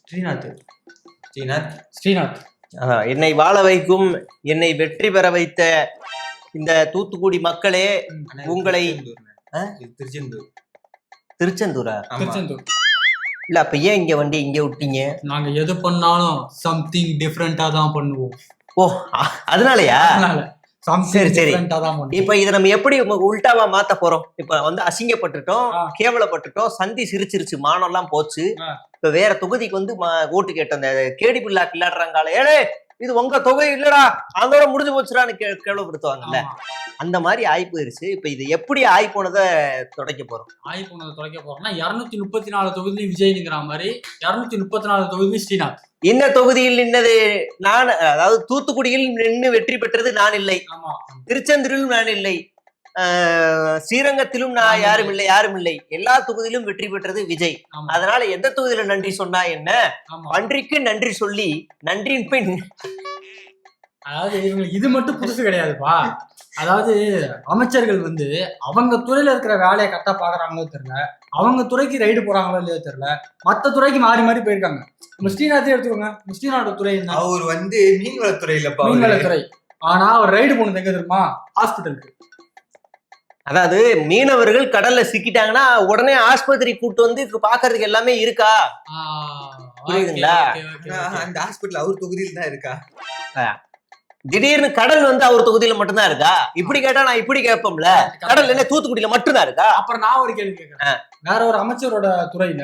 ஸ்ரீநாத். ஸ்ரீநாத். ஸ்ரீநாத். என்னை வாழ வைக்கும், என்னை வெற்றி பெற வைத்த இந்த தூத்துக்குடி மக்களே, உங்களை திருச்செந்தூர். திருச்செந்தூரா? திருச்செந்தூர் இல்ல, அப்ப ஏன் இங்க வண்டி இங்க விட்டீங்க? நாங்க எது பண்ணாலும் சம்திங் டிஃப்ரெண்டா தான் பண்ணுவோம். ஓ, அதனாலயா? சரி சரி. இப்ப இதை நம்ம எப்படி உல்டாவா மாத்த போறோம்? இப்ப வந்து அசிங்கப்பட்டுட்டோம், கேவலப்பட்டுட்டோம், சந்தி சிரிச்சிருச்சு, மானம் எல்லாம் போச்சு. இப்ப வேற தொகுதிக்கு வந்து ஓட்டு கேட்ட அந்த கேடி பிள்ளா விளையாடுறாங்க, ஏழே இது உங்க தொகை இல்லடா, அதோட முடிஞ்சு போச்சுடான்னு கேள்விப்படுத்துவாங்கல்ல, அந்த மாதிரி ஆகி போயிருச்சு. இப்ப இது எப்படி ஆகி போனதை துடைக்க போறோம்? ஆகி போனதை துடைக்க போறோம்னா 234 தொகுதியிலும் விஜய்ங்கிற மாதிரி 234 தொகுதியிலும் ஸ்ரீநாத். இந்த தொகுதியில் நின்னது நான், அதாவது தூத்துக்குடியில் நின்று வெற்றி பெற்றது நான் இல்லை, திருச்செந்தூரிலும் நான் இல்லை, ஸ்ரீரங்கத்திலும் நான் யாரும் இல்லை, எல்லா தொகுதியிலும் வெற்றி பெற்றது விஜய். அதனால எந்த தொகுதியில நன்றி சொன்னா என்ன? நன்றிக்கு நன்றி சொல்லி நன்றியின் பின். அதாவது இவங்களுக்கு இது மட்டும் புதுசு கிடையாதுப்பா. அதாவது அமைச்சர்கள் வந்து அவங்க துறையில இருக்கிற வேலையை கரெக்டா பாக்குறாங்களோ தெரியல, அவங்க துறைக்கு ரைடு போறாங்களோ இல்லையோ தெரியல, மத்த துறைக்கு மாறி மாறி போயிருக்காங்க. நம்ம ஸ்ரீநாத்தே எடுத்துக்கோங்க. ஸ்ரீநாத்தோட துறை என்ன? அவர் வந்து மீன்வளத்துறையில, மீன்வளத்துறை. ஆனா அவர் ரைடு போனது எங்க தெரியுமா? ஹாஸ்பிட்டலுக்கு. அதாவது மீனவர்கள் கடல்ல சிக்கிட்டாங்கன்னா உடனே ஆஸ்பத்திரி கூட்டு வந்து பாக்குறதுக்கு எல்லாமே இருக்கா? புரியுதுங்களா? அந்த ஹாஸ்பிட்டல் அவர் தொகுதியில தான் இருக்கா? திடீர்னு கடல் வந்து அவர் தொகுதியில மட்டும்தான் இருக்கா? இப்படி கேட்டா நான் இப்படி கேட்போம்ல, கடல் என்ன தூத்துக்குடியில மட்டும்தான் இருக்கா? அப்புறம் நான் ஒரு கேள்வி கேட்கிறேன். வேற ஒரு அமைச்சரோட துறையில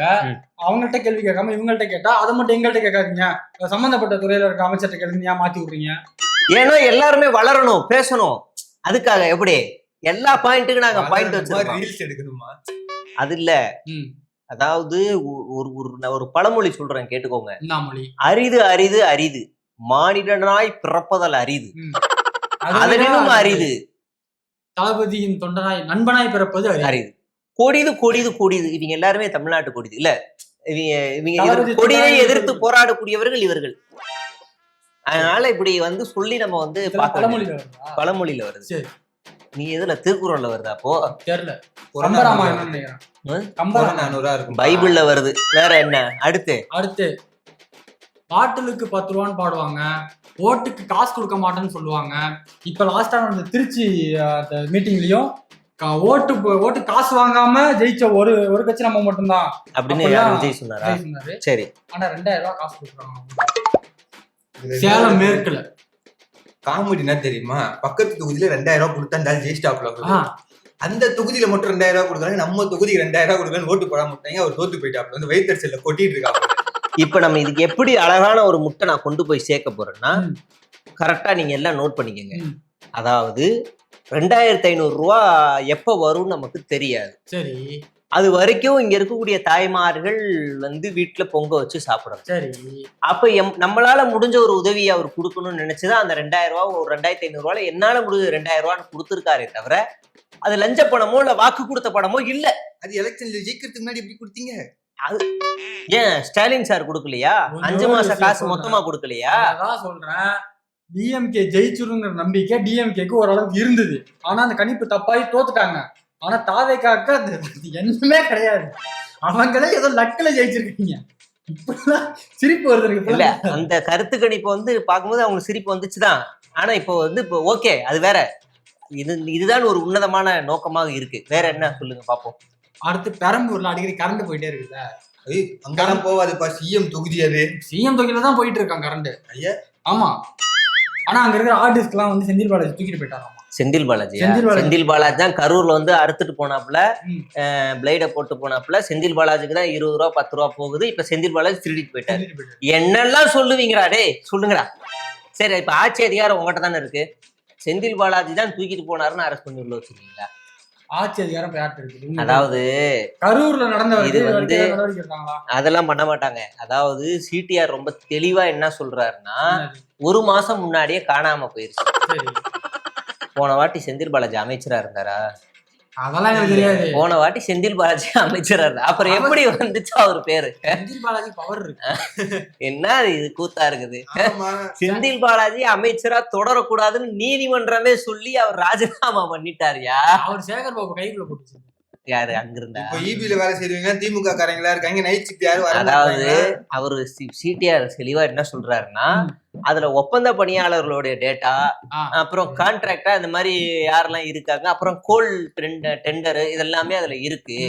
அவங்கள்ட்ட கேள்வி கேட்காம இவங்கள்ட்ட கேட்டா அதை மட்டும் எங்கள்கிட்ட கேட்காதீங்க, சம்பந்தப்பட்ட துறையில இருக்க அமைச்சர்கிட்ட கேள்வி ஏன் மாத்தி விடுறீங்க? ஏன்னா எல்லாருமே வளரணும், பேசணும். அதுக்காக எப்படி எல்லா பாயிண்ட்டுக்கு நாங்க பாயிண்ட் எடுக்கணுமா? அது இல்ல. அதாவது ஒரு பழமொழி சொல்றேன், கேட்டுக்கோங்க. அரிது அரிது அரிது, மானிடனாய் பிறப்பதல் அரிது, அதனினும் அரிது தளபதியின் தொண்டனாய் நண்பனாய் பிறப்பது அரிது. கொடிது கொடிது கொடிது. இவங்க எல்லாருமே தமிழ்நாட்டு கொடிது இல்ல, இவங்க கொடியை எதிர்த்து போராடக்கூடியவர்கள் இவர்கள். அதனால இப்படி வந்து சொல்லி நம்ம வந்து பழமொழியில வருது. நீ எதுல திருக்குறள்ல வருதா? அப்போ தெரியல, பைபிள்ல வருது. வேற என்ன? அடுத்து பாட்டிலுக்கு 10 ரூபான்னு பாடுவாங்க, ஓட்டுக்கு காசு கொடுக்க மாட்டேன்னு சொல்லுவாங்க. இப்ப லாஸ்டா வந்து திருச்சி மீட்டிங்லயும் ஓட்டு காசு வாங்காம ஜெயிச்ச ஒரு கட்சி நம்ம மட்டும்தான் அப்படின்னு விஜய் சொன்னாரு. சரி, ஆனா 2000 ரூபாய் காசு கொடுக்குறாங்க. சேலம் மேற்குல காமெடினா தெரியுமா? பக்கத்து தொகுதியில 2000 ரூபாய் கொடுத்தா ஜெயிஸ்டாப்ல, அந்த தொகுதியில மட்டும் 2000 ரூபாய் கொடுக்குறாங்க, நம்ம தொகுதிக்கு 2000 ரூபாய் கொடுக்குறாங்க, ஓட்டு போட மாட்டாங்க. அவர் தோத்து போயிட்டாப்ல, வந்து வயிற்றுச்சல்ல கொட்டிட்டு இருக்காங்க. இப்ப நம்ம இதுக்கு எப்படி அழகான ஒரு முட்டை நான் கொண்டு போய் சேர்க்க போறேன்னா, கரெக்டா நீங்க எல்லாம் நோட் பண்ணிக்கங்க. அதாவது 2500 ரூபா எப்ப வரும்னு நமக்கு தெரியாது. சரி, அது வரைக்கும் இங்க இருக்கக்கூடிய தாய்மார்கள் வந்து வீட்டுல பொங்க வச்சு சாப்பிடணும். சரி, அப்ப நம்மளால முடிஞ்ச ஒரு உதவியை அவர் கொடுக்கணும்னு நினைச்சுதான் அந்த 2000 ரூபா, ஒரு 2500 ரூபாய் என்னால முடிஞ்ச 2000 ரூபான்னு கொடுத்துருக்காரே தவிர, அது லஞ்ச பணமோ இல்ல வாக்கு கொடுத்த பணமோ இல்ல. அது எலெக்ஷன்ல ஜெயிக்கிறதுக்கு முன்னாடி எப்படி கொடுத்தீங்க? அது ஏன் ஸ்டாலின் சார் கொடுக்கலையா? 5 மாச காசு மொத்தமா கொடுக்கலையா? அதான் சொல்றேன், டிஎம்கே ஜெயிச்சிருங்கிற நம்பிக்கை டிஎம்கேக்கு ஓரளவுக்கு இருந்தது. ஆனா அந்த கணிப்பு தப்பாகி தோத்துட்டாங்க. ஆனா தாவேக்காக்க என்னமே கிடையாது, அவங்களே ஏதோ லக்கில ஜெயிச்சிருக்கீங்க. இப்பெல்லாம் சிரிப்பு வருது இல்ல, அந்த கருத்து கணிப்பு வந்து பார்க்கும்போது அவங்க சிரிப்பு வந்துச்சுதான். ஆனா இப்போ வந்து இப்போ ஓகே, அது வேற. இதுதான் ஒரு உன்னதமான நோக்கமாக இருக்கு. வேற என்ன சொல்லுங்க பாப்போம். அடுத்து பெரம்பூர்ல அடிக்கடி கரண்ட் போயிட்டே இருக்குல்ல, அங்கெல்லாம் போவாதுப்பா, சிஎம் தொகுதி, அது சிஎம் தொகுதியில தான் போயிட்டு இருக்கான் கரண்ட். ஐயா ஆமா, ஆனா அங்க இருக்கிற ஆர்டிஸ்ட் எல்லாம் வந்து செந்தில் பாலாஜி தூக்கிட்டு போயிட்டாராமா. செந்தில் பாலாஜி தான் கரூர்ல வந்து அறுத்துட்டு போனாப்புல, பிளைட போட்டு போனாப்புல. செந்தில் பாலாஜிக்கு தான் 20 ரூபா 10 ரூபா போகுது. இப்ப செந்தில் பாலாஜி திருடிட்டு போயிட்டாரு. என்னெல்லாம் சொல்லுவீங்கடா டே, சொல்லுங்கடா. சரி, இப்ப ஆட்சி அதிகாரம் உங்ககிட்ட தானே இருக்கு. செந்தில் பாலாஜி தான் தூக்கிட்டு போனாருன்னு அரெஸ்ட் பண்ணி உள்ள வச்சிருக்கீங்களா? ஆட்சி அதிகாரம் இருக்கு. அதாவது கரூர்ல நடந்த இது வந்து அதெல்லாம் பண்ண மாட்டாங்க. அதாவது சிடிஆர் ரொம்ப தெளிவா என்ன சொல்றாருன்னா, 1 மாசம் முன்னாடியே காணாம போயிருச்சு. போன வாட்டி செந்தில் பாலாஜி அமைச்சரா இருந்தாரா? அதெல்லாம் எனக்கு தெரியாது. போன வாட்டி செந்தில் பாலாஜி அமைச்சரா இருந்தா, அப்புறம் எப்படி வந்துச்சு அவர் பேரு? செந்தில் பாலாஜி பவர் இருக்கு. என்ன இது கூத்தா இருக்குது? செந்தில் பாலாஜி அமைச்சரா தொடரக்கூடாதுன்னு நீதிமன்றமே சொல்லி அவர் ராஜினாமா பண்ணிட்டாரியா? அவர் சேகர் பாபு கைக்குள்ள போட்டுச்சு. யாரு அங்க இருந்தா? இப்ப ஈபில வேலை செய்வீங்க திமுக காரங்களா இருக்காங்க, நைட் ஷிஃப்ட் யாரும் வர அதாவது மாட்டாங்க. அவரு சிடிஆர் தெளிவா என்ன சொல்றாருன்னா, அதுல ஒப்பந்த பணியாளர்களுடைய டேட்டா, அப்புறம் கான்ட்ராக்டா இந்த மாதிரி யாரெல்லாம் இருக்காங்க, அப்புறம் கோல் டெண்டர் இதெல்லாமே அதுல இருக்கு,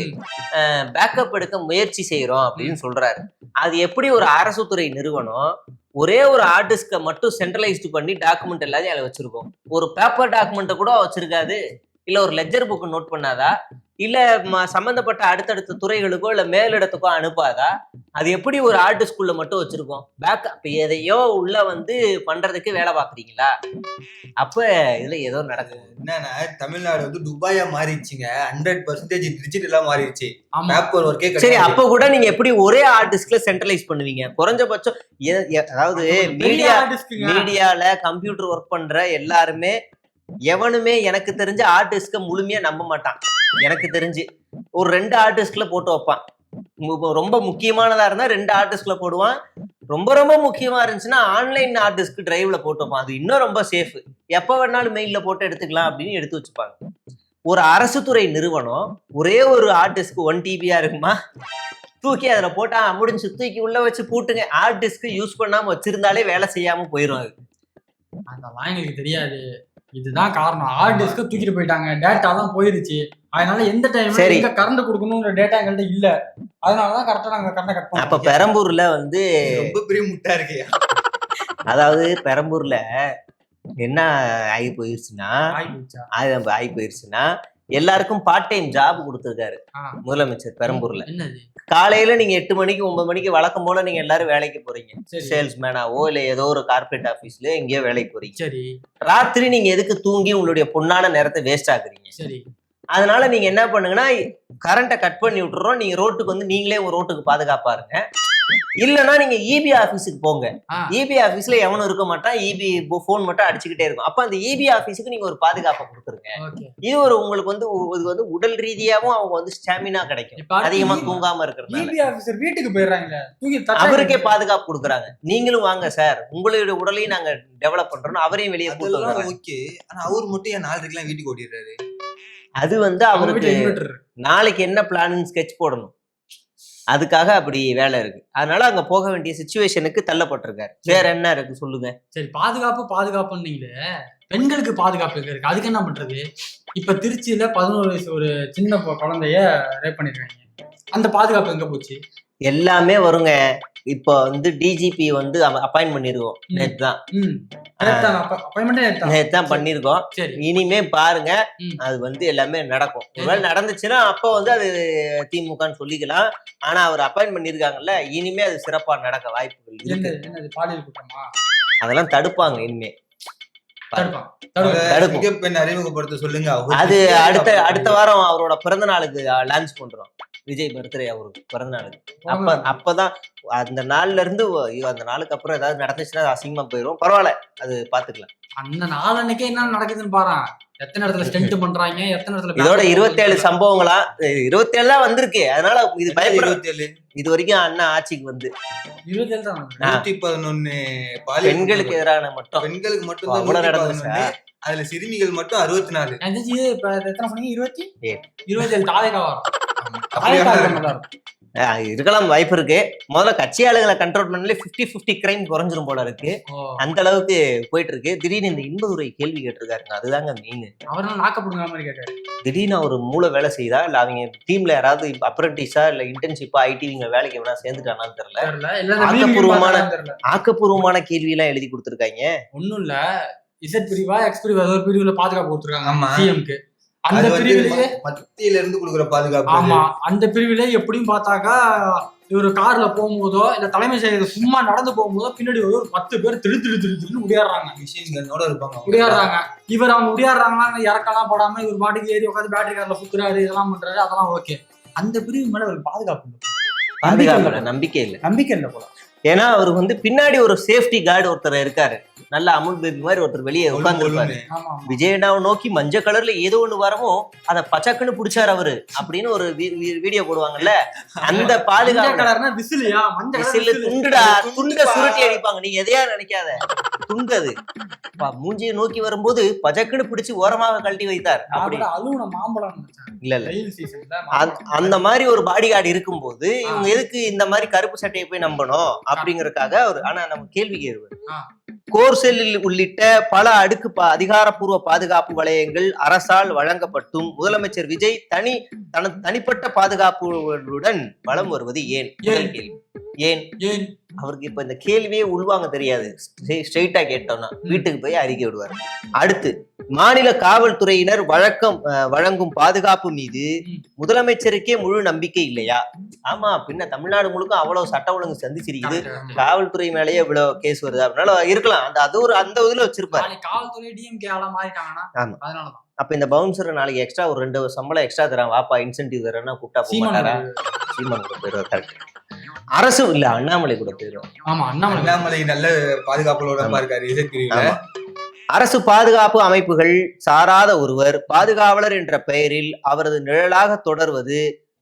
பேக்கப் எடுக்க முயற்சி செய்யறோம் அப்படின்னு சொல்றாரு. அது எப்படி ஒரு அரசு துறை நிறுவனம் ஒரே ஒரு ஆர்டிஸ்ட மட்டும் சென்ட்ரலைஸ்டு பண்ணி டாக்குமெண்ட் எல்லாத்தையும் அதில் வச்சிருக்கோம், ஒரு பேப்பர் டாக்குமெண்ட்டை கூட வச்சிருக்காது, இல்ல ஒரு லெஜர் புக் நோட் பண்ணாதா, இல்ல சம்பந்தப்பட்ட அடுத்தடுத்த துறைகளுக்கோ இல்ல மேலிடத்துக்கோ அனுப்பாதா? அது எப்படி ஒரு ஆர்டிஸ்ட்குள்ள மட்டும் வச்சிருக்கோம்? பேக்கப் எதையோ உள்ள வந்து பண்றதுக்கு வேலை பாக்குறீங்களா? அப்ப இதுல ஏதோ நடக்குது. என்னன்னா தமிழ்நாடு வந்து துபாயா மாறிடுச்சுங்க, 100% டிஜிட்டலா மாறிடுச்சு, பேப்பர் ஒர்க்கே கிடையாது. சரி, அப்ப கூட நீங்க எப்படி ஒரே ஆர்டிஸ்ட்ல சென்ட்ரலைஸ் பண்ணுவீங்க? குறைஞ்சபட்சம் அதாவது மீடியால கம்ப்யூட்டர் ஒர்க் பண்ற எல்லாருமே எவனுமே எனக்கு தெரிஞ்ச ஆர்டிஸ்ட்க முழுமையா நம்ப மாட்டான். எனக்கு தெரிஞ்சு ஒரு 2 ஆர்டிஸ்ட்ல போட்டு வைப்பான். ரொம்ப முக்கியமானதா இருந்தா 2 ஆர்டிஸ்ட்ல போடுவான். ரொம்ப ரொம்ப முக்கியமா இருந்துச்சுன்னா ஆன்லைன் ஆர்டிஸ்ட்க்கு டிரைவ்ல போட்டு வைப்பான். அது இன்னும் ரொம்ப சேஃப். எப்ப வேணாலும் மெயில்ல போட்டு எடுத்துக்கலாம் அப்படின்னு எடுத்து வச்சுப்பாங்க. ஒரு அரசு துறை நிறுவனம் ஒரே ஒரு ஆர்டிஸ்ட்க்கு 1 TB இருக்குமா? தூக்கி அதுல போட்டா முடிஞ்சு, தூக்கி உள்ள வச்சு பூட்டுங்க. ஆர்டிஸ்ட்க்கு யூஸ் பண்ணாம வச்சிருந்தாலே வேலை செய்யாம போயிடும். அது அதெல்லாம் எங்களுக்கு தெரியாது. இதுதான் காரணம். ஹார்ட் டிஸ்க் தூக்கிட்டு போயிட்டாங்க, டேட்டா தான் போயிருச்சு. அதனால எந்த டைம் எங்க கரண்ட் கொடுக்கணும்ன்ற டேட்டா எங்கள்கிட்ட இல்ல. அதனாலதான் கரெக்டா நாங்க கரண்ட் கட் பண்ணோம். அப்ப பெரம்பூர்ல வந்து ரொம்ப பெரிய முட்டா இருக்கு. அதாவது பெரம்பூர்ல என்ன ஆகி போயிருச்சுன்னா எல்லாருக்கும் பார்ட் டைம் ஜாப் கொடுத்துருக்காரு முதலமைச்சர் பெரம்பூர்ல. காலையில நீங்க 8 மணிக்கு 9 மணிக்கு வழக்கம் போல நீங்க எல்லாரும் வேலைக்கு போறீங்க, சேல்ஸ்மேனாவோ இல்ல ஏதோ ஒரு கார்பரேட் ஆபீஸ்ல எங்கேயோ வேலைக்கு போறீங்க. சரி, ராத்திரி நீங்க எதுக்கு தூங்கி உங்களுடைய பொண்ணான நேரத்தை வேஸ்ட் ஆகுறீங்க? சரி, அதனால நீங்க என்ன பண்ணுங்கன்னா கரண்ட்டை கட் பண்ணி விட்டுறோம், நீங்க ரோட்டுக்கு வந்து நீங்களே ஒரு ரோட்டுக்கு பாதுகாப்பா இருங்க. இல்லன்னா நீங்க இபி ஆபீஸுக்கு போங்க. இபி ஆபீஸ்ல எவனும் இருக்க மாட்டான், இபி போன் மட்டும் அடிச்சுக்கிட்டே இருக்கும். அப்ப அந்த இபி ஆபீஸுக்கு நீங்க ஒரு பாதுகாப்பை கொடுத்துருங்க. இது ஒரு உங்களுக்கு வந்து இது வந்து உடல் ரீதியாவும் அவங்க வந்து ஸ்டாமினா கிடைக்கும், அதிகமா தூங்காம இருக்கிறது. வீட்டுக்கு போயிடுறாங்க, அவருக்கே பாதுகாப்பு கொடுக்குறாங்க. நீங்களும் வாங்க சார், உங்களுடைய உடலையும் நாங்க டெவலப் பண்றோம், அவரையும் வெளியே கூட்டு. ஓகே, ஆனா அவர் மட்டும் ஏன் 4:00 வீட்டுக்கு ஓடிடுறாரு? அது வந்து அவருக்கு நாளைக்கு என்ன பிளான் ஸ்கெட்ச் போடணும், அதுக்காக அப்படி வேலை இருக்கு. அதனால அங்க போக வேண்டிய சிச்சுவேஷனுக்கு தள்ளப்பட்டிருக்காரு. வேற என்ன இருக்கு சொல்லுங்க. சரி, பாதுகாப்புன்னீங்களே, பெண்களுக்கு பாதுகாப்பு எங்க இருக்கு? அதுக்கு என்ன பண்றது? இப்ப திருச்சியில 11 வயசு ஒரு சின்ன குழந்தைய ரேப் பண்ணிருக்காங்க. அந்த பாதுகாப்பு எங்க போச்சு? எல்லாமே வருங்க. இப்ப வந்து டிஜிபி வந்து அப்பாயின்ட் பண்ணிருக்கோம். நேத்தான் பண்ணிருக்கோம். இனிமே பாருங்க, அது வந்து எல்லாமே நடக்கும். ஒருவேளை நடந்துச்சுன்னா அப்ப வந்து அது திமுகன்னு சொல்லிக்கலாம். ஆனா அவர் அப்பாயின்ட் பண்ணிருக்காங்கல்ல, இனிமே அது சிறப்பா நடக்க வாய்ப்புகள் இருக்கு. அதெல்லாம் தடுப்பாங்க இனிமே. அறிமுகப்படுத்த சொல்லுங்க. அது அடுத்த வாரம் அவரோட பிறந்த நாளுக்கு லான்ச் பண்றோம். விஜய் பர்த்டே அவருக்கு பிறந்த நாளுக்கு. அப்பதான் அந்த நாள்ல இருந்து அந்த நாளுக்கு அப்புறம் ஏதாவது நடந்துச்சுன்னா அசிங்கமா போயிடும். பரவாயில்ல, அது பாத்துக்கலாம். அந்த நாள் அன்னைக்கே என்ன நடக்குதுன்னு பாரு. எத்தனை இடத்துல ஸ்டெண்ட் பண்றாங்க, எத்தனை இடத்துல. இதோட 27 சம்பவங்களா 27 தான் வந்திருக்கு. அதனால இது பயப்படுறது. இது வரைக்கும் அண்ணா ஆட்சிக்கு வந்து 27 தான். 111 பெண்களுக்கு எதிரான மட்டும், பெண்களுக்கு மட்டும் தான் நடந்துச்சு. அதுல சிறுமிகள் மட்டும் 64. இப்ப எத்தனை சொன்னீங்க? 27 தாவேகா வரும். இருக்கலாம், வாய்ப்பு இருக்கு. முதல்ல கட்சி ஆளுகளை கண்ட்ரோல் பண்ணல 50-50 கிரைம் குறைஞ்சிரும் போல இருக்கு. அந்த அளவுக்கு போயிட்டு இருக்கு. திடீர்னு இந்த இன்பதுரை கேள்வி கேட்டிருக்காருங்க, அதுதாங்க மெயின். அவரெல்லாம் நாக்கப்படுங்க மாதிரி கேட்டாரு. திடீர்னு ஒரு மூளை வேலை செய்தா இல்ல அவங்க டீம்ல யாராவது அப்ரண்டிஸா இல்ல இன்டர்ன்ஷிப்பா ஐடிவிங்க வேலைக்கு வேணா சேர்ந்துட்டானான்னு தெரியல. ஆக்கப்பூர்வமான கேள்வி எல்லாம் எழுதி கொடுத்துருக்காங்க. ஒண்ணும் இல்ல, இசட் பிரிவா எக்ஸ் பிரிவா ஏதோ பிரிவுல பாதுகாப்பு கொடுத்துருக்காங்க சிஎம்க்கு. அந்த பிரிவிலேயே மத்தியில இருந்து கொடுக்குற பாதுகாப்பு. ஆமா, அந்த பிரிவிலே எப்படியும் பார்த்தாக்கா இவரு கார்ல போகும்போதோ இல்ல தலைமை செயலர் சும்மா நடந்து போகும்போதோ பின்னாடி ஒரு 10 பேர் திருன்னு உடையாடுறாங்க. மிஷின்களோட இருப்பாங்க, உடையாடுறாங்க. இவர் அவங்க உடையாடுறாங்கன்னா இறக்கலாம் போடாம இவர் பாட்டுக்கு ஏறி உட்காந்து பேட்டரி கார்ல சுத்துறாரு, இதெல்லாம் பண்றாரு, அதெல்லாம் ஓகே. அந்த பிரிவு மேல ஒரு பாதுகாப்பு நம்பிக்கை இல்லை போல. ஏன்னா அவருக்கு வந்து பின்னாடி ஒரு சேஃப்டி கார்டு ஒருத்தர் இருக்காரு. நல்ல அமுல் பேபி மாதிரி ஒருத்தர் வெளியே உட்கார்ந்துருப்பாரு. ஆமா ஆமா. விஜயண்ணாவை நோக்கி மஞ்சள் கலர்ல ஏதோ ஒண்ணு வரவும் அதை பச்சக்குன்னு பிடிச்சாரு அவரு அப்படின்னு ஒரு வீடியோ போடுவாங்கல்ல. அந்த பாதுகாப்பு கலர்னா விசிலியா? மஞ்சள் விசிலு துண்டுடா, துண்ட சுருட்டி அடிப்பாங்க. நீ எதையா நினைக்காத, துண்டது மூஞ்சியை நோக்கி வரும்போது பஜக்குன்னு பிடிச்சு ஓரமாக கழட்டி வைத்தார். அப்படி அழுவுன மாம்பழம் இல்ல அந்த மாதிரி ஒரு பாடி கார்டு இருக்கும்போது இவங்க எதுக்கு இந்த மாதிரி கருப்பு சட்டையை போய் நம்பணும் அப்படிங்கறதுக்காக ஒரு. ஆனா நம்ம கேள்வி கேள்வி கோர்செல்லில் உள்ளிட்ட பல அடுக்கு அதிகாரப்பூர்வ பாதுகாப்பு வளையங்கள் அரசால் வழங்கப்பட்டும் முதலமைச்சர் விஜய் தனது தனிப்பட்ட பாதுகாப்புடன் வலம் வருவது ஏன்? ஏன் அவருக்கு இப்ப இந்த கேள்வியே உள்வாங்க தெரியாது. ஸ்ட்ரெயிட்டா கேட்டோம்னா வீட்டுக்கு போய் அறிக்கை விடுவார். அடுத்து மாநில காவல்துறையினர் வழங்கும் பாதுகாப்பு மீது முதலமைச்சருக்கே முழு நம்பிக்கை இல்லையா? ஆமா, பின்ன தமிழ்நாடு முழுக்க அவ்வளவு சட்ட ஒழுங்கு சந்திச்சிருக்குது, காவல்துறை மேலேயே இவ்வளவு கேஸ் வருது. அதனால இருக்கலாம், அந்த இதுல வச்சிருப்பாரு. ஆமா, அப்ப இந்த பவுன்சர் நாளைக்கு எக்ஸ்ட்ரா ஒரு 2 சம்பளம் எக்ஸ்ட்ரா தரான், வாப்பா இன்சென்டிவ் தரேன்னா கூப்பிட்டா போக மாட்டாரா? சீமான் கூட போயிருவா. கரெக்ட். அரசு இல்ல, அண்ணாமலை கூட போயிடும். ஆமா, அண்ணாமலை நல்ல பாதுகாப்புகளோட இருக்காரு. அரசு பாதுகாப்பு அமைப்புகள் சாராத ஒருவர் பாதுகாவலர் என்ற பெயரில் அவரது நிழலாக தொடர்வது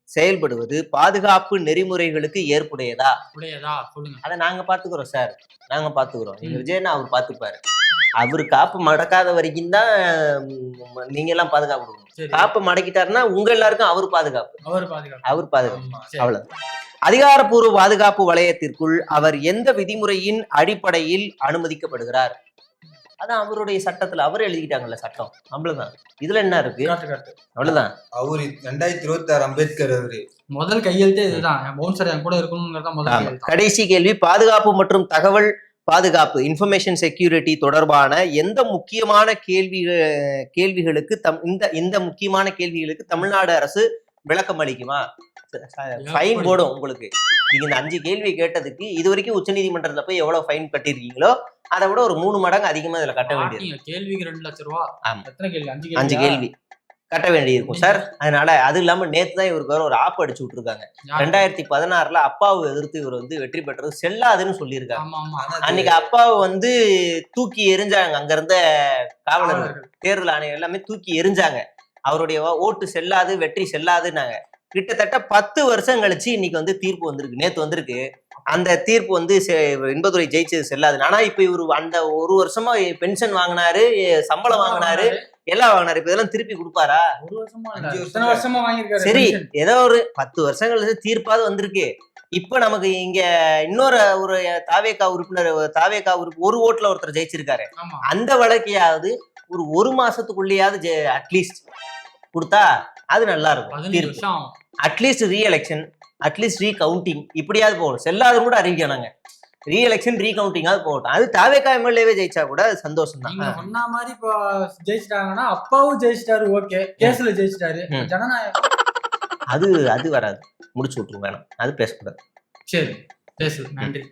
செயல்படுவது பாதுகாப்பு நெறிமுறைகளுக்கு ஏற்புடையதா? அதை நாங்க பாத்துக்கிறோம் சார், நாங்க பாத்துக்கிறோம். நீங்க விஜயண்ணா அவர் பாத்துப்பாரு. அவரு காப்பு மடக்காத வரைக்கும் தான் நீங்க எல்லாம் பாதுகாப்பு கொடுக்கணும். காப்பு மடக்கிட்டாருன்னா உங்க எல்லாருக்கும் அவர் பாதுகாப்பு. அவ்வளவு. அதிகாரப்பூர்வ பாதுகாப்பு வளையத்திற்குள் அவர் எந்த விதிமுறையின் அடிப்படையில் அனுமதிக்கப்படுகிறார்? அதான் அவருடைய சட்டத்துல அவர் எழுதிக்கிட்டாங்கல்ல சட்டம், அவ்வளவுதான். இதுல என்ன இருக்கு? அவ்வளவுதான். அவரு 2026 அம்பேத்கர் அவரு முதல் கையெழுத்தே இதுதான், பவுன்சர் என் கூட இருக்கணும்ங்கறத முதல் கையெழுத்து. கடைசி கேள்வி, பாதுகாப்பு மற்றும் தகவல் பாதுகாப்பு இன்ஃபர்மேஷன் செக்யூரிட்டி தொடர்பான எந்த முக்கியமான கேள்விகளுக்கு இந்த முக்கியமான கேள்விகளுக்கு தமிழ்நாடு அரசு விளக்கம் அளிக்குமா? ஃபைன் போடும் உங்களுக்கு. நீங்க இந்த 5 கேள்வி கேட்டதுக்கு இது வரைக்கும் உச்சநீதிமன்றத்துல போய் எவ்வளவு ஃபைன் கட்டிருக்கீங்களோ அதை விட ஒரு 3 மடங்கு அதிகமா இதுல கட்ட வேண்டியது. கேள்விக்கு 2 லட்சம் ரூபாய். ஆமா, 5 கேள்வி கட்ட வேண்டியிருக்கும் சார். அதனால அது இல்லாம நேத்து தான் இவருக்கு ஒரு ஆப் அடிச்சு விட்டுருக்காங்க. 2016 அப்பாவை எதிர்த்து இவர் வெற்றி பெற்றது செல்லாதுன்னு சொல்லியிருக்காங்க. அன்னைக்கு அப்பாவை தூக்கி எரிஞ்சாங்க, அங்க இருந்த காவலர்கள் தேர்தல் ஆணையம் எல்லாமே தூக்கி எரிஞ்சாங்க. அவருடைய ஓட்டு செல்லாது, வெற்றி செல்லாதுன்னாங்க. கிட்டத்தட்ட 10 வருஷம் கழிச்சு இன்னைக்கு தீர்ப்பு வந்திருக்கு, நேத்து வந்திருக்கு. அந்த தீர்ப்பு இன்பதுரை ஜெயிச்சது செல்லாது. ஆனா இப்ப இவரு அந்த 1 வருஷமா பென்ஷன் வாங்கினாரு, சம்பளம் வாங்கினாரு, எல்லாம் வாங்கினாரு. இப்ப இதெல்லாம் திருப்பி கொடுப்பாரா? 1 வருஷமா வாங்கிருக்காரு. சரி, ஏதோ ஒரு 10 வருஷம் கழிச்சு தீர்ப்பாவது வந்திருக்கு. இப்ப நமக்கு இங்க இன்னொரு ஒரு தாவேகா உறுப்பினர் ஒரு ஓட்டுல ஒருத்தர் ஜெயிச்சிருக்காரு. அந்த வழக்கையாவது ஒரு 1 மாசத்துக்குள்ளேயாவது அட்லீஸ்ட் கொடுத்தா அது நல்லா இருக்கும். அட்லீஸ்ட் ரீஎலெக்ஷன், அட்லீஸ்ட் ரீகவுண்டிங் இப்படியாவது போகணும். செல்லாது கூட அறிவிக்கணுங்க. ரீஎலெக்ஷன் ரீகவுண்டிங்காவது போகட்டும். அது தாவேகா எம்எல்ஏவே ஜெயிச்சா கூட சந்தோஷம் தான். சொன்ன மாதிரி இப்போ ஜெயிச்சிட்டாங்கன்னா அப்பாவும் ஜெயிச்சிட்டாரு, ஓகே, கேஸ்ல ஜெயிச்சிட்டாரு, ஜனநாயகம் அது வராது. முடிச்சு விட்டுருங்க, வேணாம், அது பேசக்கூடாது. சரி, பேசு. நன்றி.